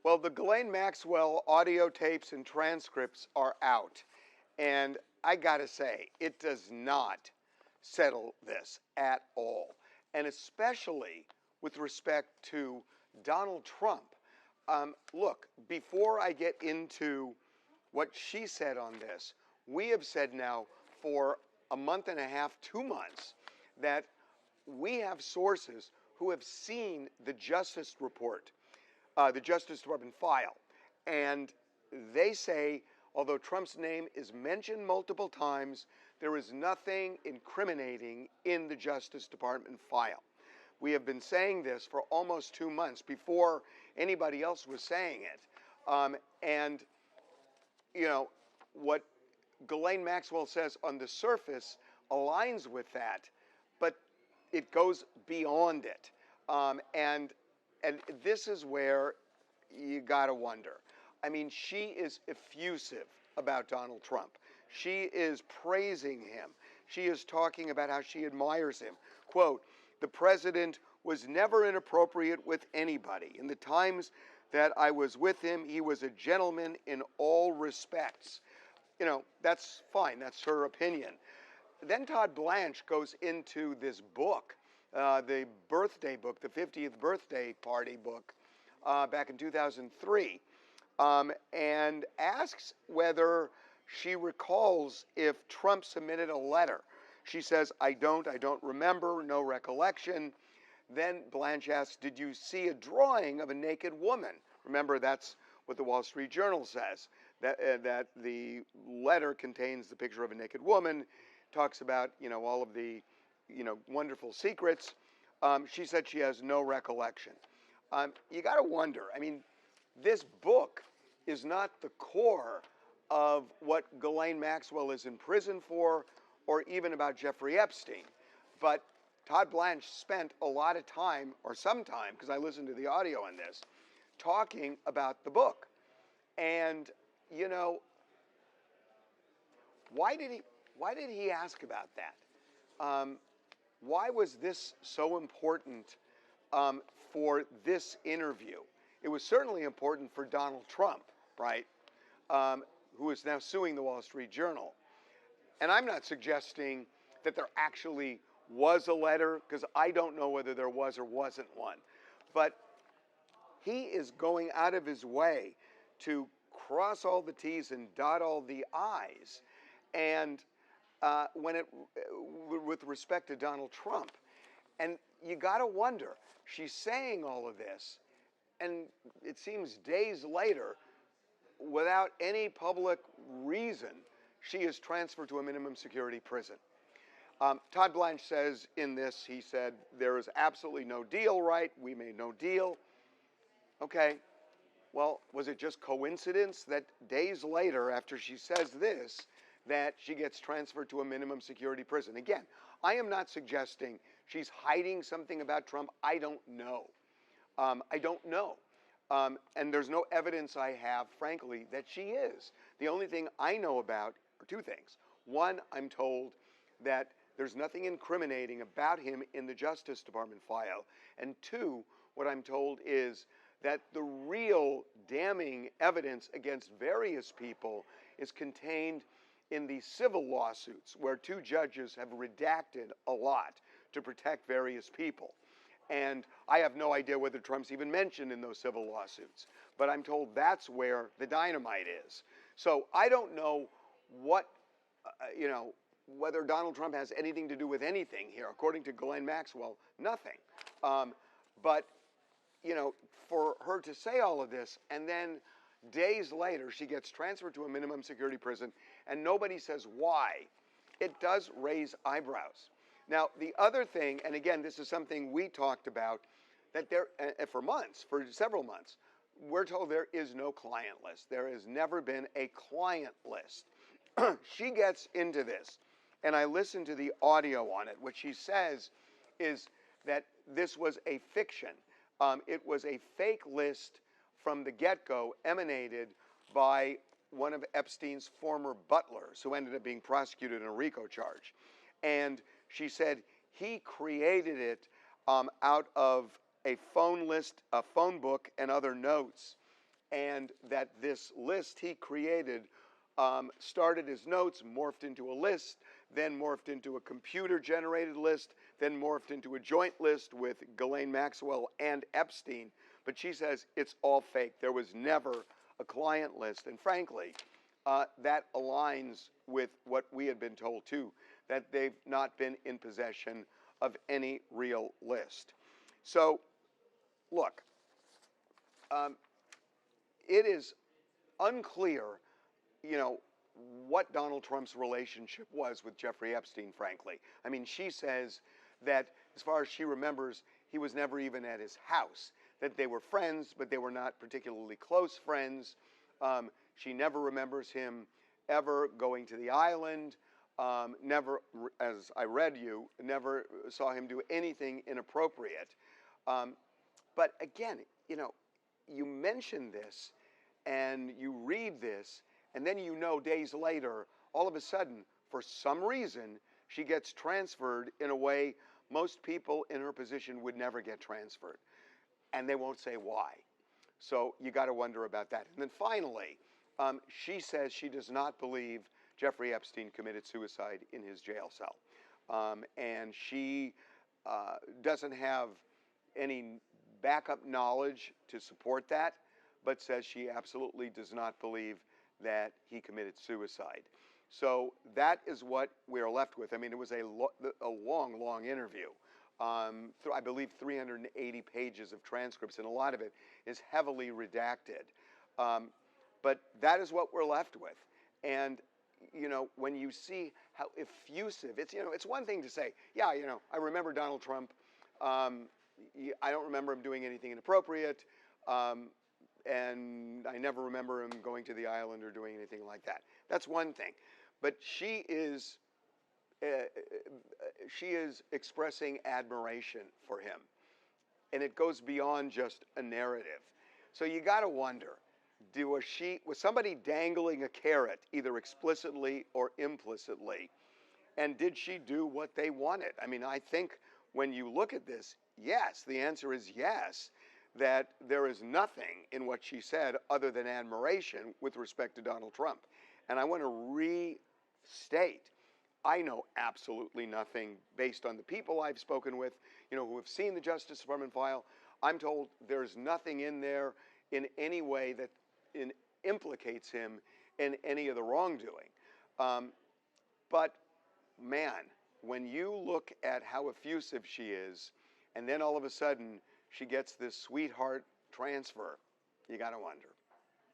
Well, the Ghislaine Maxwell audio tapes and transcripts are out. And I gotta say, it does not settle this at all. And especially with respect to Donald Trump. Look, before I get into what she said on this, we have said now for a month and a half, 2 months, that we have sources who have seen the Justice report, the Justice Department file, and they say, although Trump's name is mentioned multiple times, there is nothing incriminating in the Justice Department file. We have been saying this for almost 2 months before anybody else was saying it. And, you know, what Ghislaine Maxwell says on the surface aligns with that, but it goes beyond it. And this is where you gotta wonder. I mean, she is effusive about Donald Trump. She is praising him. She is talking about how she admires him. Quote, "The president was never inappropriate with anybody. In the times that I was with him, he was a gentleman in all respects." You know, that's fine. That's her opinion. Then Todd Blanche goes into this book, the birthday book, the 50th birthday party book, back in 2003, and asks whether she recalls if Trump submitted a letter. She says, I don't remember, no recollection. Then Blanche asks, did you see a drawing of a naked woman? Remember, that's what the Wall Street Journal says, that the letter contains the picture of a naked woman, talks about, you know, all of the, you know, wonderful secrets. She said she has no recollection. You got to wonder, I mean, this book is not the core of what Ghislaine Maxwell is in prison for, or even about Jeffrey Epstein. But Todd Blanche spent a lot of time, or some time, because I listened to the audio on this, talking about the book. And, you know, why did he ask about that? Why was this so important for this interview? It was certainly important for Donald Trump, right, who is now suing the Wall Street Journal. And I'm not suggesting that there actually was a letter, because I don't know whether there was or wasn't one. But he is going out of his way to cross all the T's and dot all the I's. And with respect to Donald Trump. And you got to wonder, she's saying all of this, and it seems days later, without any public reason, she is transferred to a minimum security prison. Todd Blanche says in this, he said, there is absolutely no deal, right? We made no deal. Okay, well, was it just coincidence that days later, after she says this, that she gets transferred to a minimum security prison? Again, I am not suggesting she's hiding something about Trump. I don't know. I don't know. And there's no evidence I have, frankly, that she is. The only thing I know about are two things. One, I'm told that there's nothing incriminating about him in the Justice Department file. And two, what I'm told is that the real damning evidence against various people is contained in the civil lawsuits, where two judges have redacted a lot to protect various people. And I have no idea whether Trump's even mentioned in those civil lawsuits, but I'm told that's where the dynamite is. So I don't know what, whether Donald Trump has anything to do with anything here. According to Ghislaine Maxwell, nothing. But, you know, for her to say all of this, and then days later she gets transferred to a minimum security prison, and nobody says why, it does raise eyebrows. Now, the other thing, and again, this is something we talked about, that there, for months, for several months, we're told there is no client list. There has never been a client list. She gets into this, and I listened to the audio on it. What she says is that this was a fiction. It was a fake list from the get-go, emanated by one of Epstein's former butlers, who ended up being prosecuted in a RICO charge. And she said he created it out of a phone list, a phone book, and other notes. and that this list he created started as notes, morphed into a list, then morphed into a computer-generated list, then morphed into a joint list with Ghislaine Maxwell and Epstein. But she says it's all fake. There was never a client list. And frankly, that aligns with what we had been told too, that they've not been in possession of any real list. So, look, it is unclear, what Donald Trump's relationship was with Jeffrey Epstein, frankly. I mean, she says that as far as she remembers, he was never even at his house, that they were friends, but they were not particularly close friends. She never remembers him ever going to the island, never, as I read you, never saw him do anything inappropriate. But again, you mention this and you read this, and then days later, all of a sudden, for some reason, she gets transferred in a way most people in her position would never get transferred. And they won't say why. So you got to wonder about that. And then finally, she says she does not believe Jeffrey Epstein committed suicide in his jail cell. And she doesn't have any backup knowledge to support that, but says she absolutely does not believe that he committed suicide. So that is what we're left with. I mean, it was a long, long interview. I believe 380 pages of transcripts, and a lot of it is heavily redacted. But that is what we're left with. And, when you see how effusive, it's one thing to say, yeah, I remember Donald Trump. I don't remember him doing anything inappropriate. And I never remember him going to the island or doing anything like that. That's one thing. But she is expressing admiration for him. And it goes beyond just a narrative. So you got to wonder, was somebody dangling a carrot, either explicitly or implicitly? And did she do what they wanted? I mean, I think when you look at this, yes, the answer is yes, that there is nothing in what she said other than admiration with respect to Donald Trump. And I want to restate, I know absolutely nothing based on the people I've spoken with, who have seen the Justice Department file. I'm told there's nothing in there in any way that implicates him in any of the wrongdoing. But man, when you look at how effusive she is, and then all of a sudden she gets this sweetheart transfer, you got to wonder.